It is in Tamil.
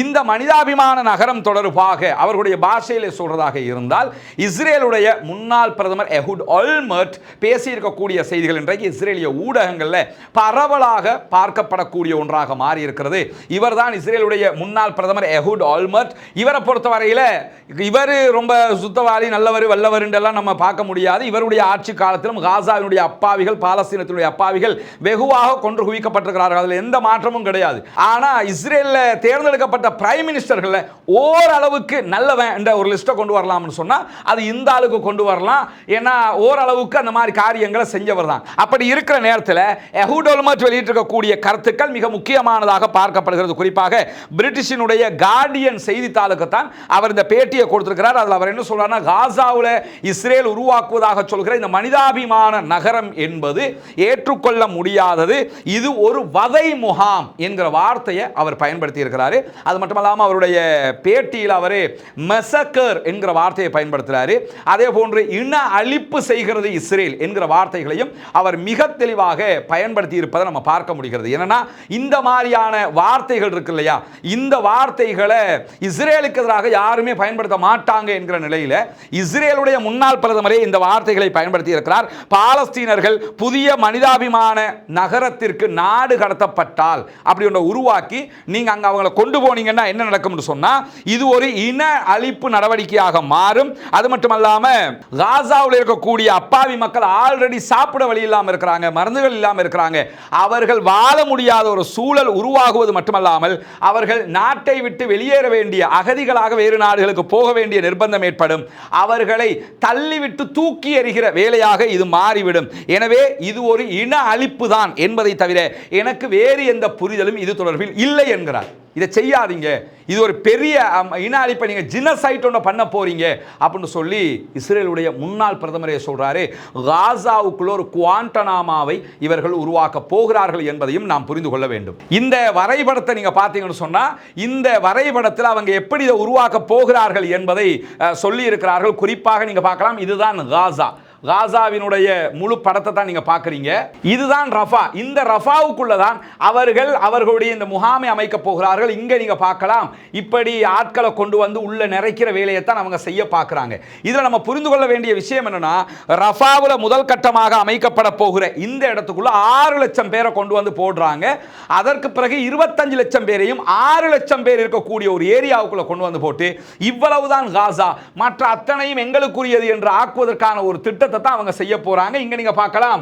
இந்த மனிதாபிமான நகரம் தொடர்பாக அவர்களுடைய பாஷையில் சொல்றதாக இருந்தால் இஸ்ரேலுடைய முன்னாள் பிரதமர் எஹூட் ஒல்மர்ட் பேசியிருக்கக்கூடிய செய்திகள் இன்றைக்கு இஸ்ரேலிய ஊடகங்களில் பரவலாக பார்க்கப்படக்கூடிய ஒன்றாக மாறி இருக்கிறது. இவர்தான் இஸ்ரேலுடைய முன்னாள் பிரதமர் எஹூட் ஒல்மர்ட். இவரை பொறுத்தவரையில் இவர் ரொம்ப சுத்தவாளி, நல்லவர், வல்லவர் என்றெல்லாம் நம்ம பார்க்க முடியாது. இவருடைய ஆட்சி காலத்திலும் காசாவினுடைய அப்பாவிகள், பாலஸ்தீனத்தினுடைய அப்பாவிகள் வெகுவாக கொன்று குவிக்கப்பட்டிருக்கிறார்கள். அதில் எந்த மாற்றமும் கிடையாது. ஆனால் இஸ்ரேலில் தேர்ந்தெடுக்கப்பட்ட பிரைம் மினிஸ்டர்கள் ஓரளவுக்கு நல்லவன் என்ற ஒரு லிஸ்ட்டை கொண்டு வரலாம்னு சொன்னால் அது இந்த ஆளுக்கு கொண்டு வரலாம். ஏன்னா ஓரளவுக்கு அந்த மாதிரி காரியங்களை செஞ்சவர் தான். அப்படி இருக்கிற நேரத்தில் எஹூட் ஒல்மர்ட் வெளியிட்டிருக்கக்கூடிய கருத்துக்கள் மிக முக்கியமானதாக பார்க்கப்படுகிறது. குறிப்பாக பிரிட்டிஷினுடைய கார்டியன் செய்தித்தாளுக்கு தான் அவர் இந்த பேட்டியை கொடுத்திருக்கிறார். அதில் அவர் என்ன சொல்றாருன்னா, காசாவில் இஸ்ரேல் உருவாக்குவதாக சொல்கிற இந்த மனிதாபிமான நகரம் என்பது ஏற்றுக்கொள்ள முடியாதது. இது ஒரு வதை முகாம் என்கிற வார்த்தையை அவர் பயன்படுத்தி இருக்கிறார். அது மட்டுமல்லாமல் அவருடைய பேட்டியில் அவர் மெசக்கர் என்கிற வார்த்தையை பயன்படுத்துகிறார். அதே போன்று இன அழிப்பு செய்கிறது இஸ்ரேல் என்கிற வார்த்தைகளையும் அவர் மிக தெளிவாக பயன்படுத்தி இருப்பதை நம்ம பார்க்க முடிகிறது. ஏன்னா இந்த மாதிரியான வார்த்தைகள் இருக்கு இல்லையா, இந்த வார்த்தைகளை இஸ்ரேலுக்கு எதிராக யாருமே பயன்படுத்த மாட்டாங்க என்கிற நிலையில் இஸ்ரேலுடைய முன்னாள் பிரதமரே இந்த வார்த்தைகளை பயன்படுத்தி இருக்கிறார். பாலஸ்தீனர்கள் புதிய மனிதாபிமான நகரத்திற்கு நாடு கடத்தப்பட்டால் அப்படி ஒன்றை உருவாக்கி நீங்க அங்க அவங்களை கொண்டு போனீங்கன்னா என்ன நடக்கும்னு சொன்னா இது ஒரு இன அழிப்பு நடவடிக்கையாக மாறும். அது மட்டுமல்லாம காசாவில் இருக்கக்கூடிய அப்பாவி மக்கள் ஆல்ரெடி சாப்பிட வழி இல்லாமல் இருக்கிறாங்க, மருந்துகள் இல்லாமல் இருக்கிறாங்க. அவர்கள் வாழ முடியாத ஒரு சூழல் உருவாகுவது மட்டுமல்லாமல் அவர்கள் நாட்டை விட்டு வெளியேற வேண்டிய அகதிகளாக வேறு நாடுகளுக்கு போக வேண்டிய நிர்பந்தம் ஏற்படும். அவர்களை தள்ளிவிட்டு தூக்கி எறிகிற வேலையாக இது மாறிவிடும். எனவே இது ஒரு இன அழிப்பு தான் என்பதை தவிர எனக்கு வேறு எந்த புரிதலும் இது தொடர்பில் இல்லை என்கிறார். இதை செய்யாதீங்க, இது ஒரு பெரிய இன அழிப்பை நீங்க ஜினசைட் ஒன்று பண்ண போறீங்க அப்படின்னு சொல்லி இஸ்ரேலுடைய முன்னாள் பிரதமரே சொல்றாரு. காசாவுக்குள்ள ஒரு குவாண்டனாமாவை இவர்கள் உருவாக்க போகிறார்கள் என்பதையும் நாம் புரிந்து கொள்ள வேண்டும். இந்த வரைபடத்தை நீங்க பார்த்தீங்கன்னு சொன்னா இந்த வரைபடத்தில் அவங்க எப்படி இதை உருவாக்க போகிறார்கள் என்பதை சொல்லி இருக்கிறார்கள். குறிப்பாக நீங்க பார்க்கலாம், இதுதான் காசா. காசாவினுடைய முழு படத்தை தான் நீங்க பார்க்குறீங்க. இதுதான் ரஃபா. இந்த ரஃபாவுக்குள்ள தான் அவர்கள் அவர்களுடைய இந்த முகாமை அமைக்க போகிறார்கள். இங்க நீங்க பார்க்கலாம், இப்படி ஆட்களை கொண்டு வந்து உள்ள நிறைக்கிற வேலையை தான் அவங்க செய்ய பார்க்குறாங்க. இதில் நம்ம புரிந்து கொள்ள வேண்டிய விஷயம் என்னன்னா, ரஃபாவில் முதல் கட்டமாக அமைக்கப்பட போகிற இந்த இடத்துக்குள்ள 6 லட்சம் பேரை கொண்டு வந்து போடுறாங்க. அதற்கு பிறகு 25 லட்சம் பேரையும் 6 லட்சம் பேர் இருக்கக்கூடிய ஒரு ஏரியாவுக்குள்ள கொண்டு வந்து போட்டு இவ்வளவுதான் காசா, மற்ற அத்தனையும் எங்களுக்குரியது என்று ஆக்குவதற்கான ஒரு திட்டத்தை தான் அவங்க செய்ய போறாங்க. இங்க நீங்க பார்க்கலாம்,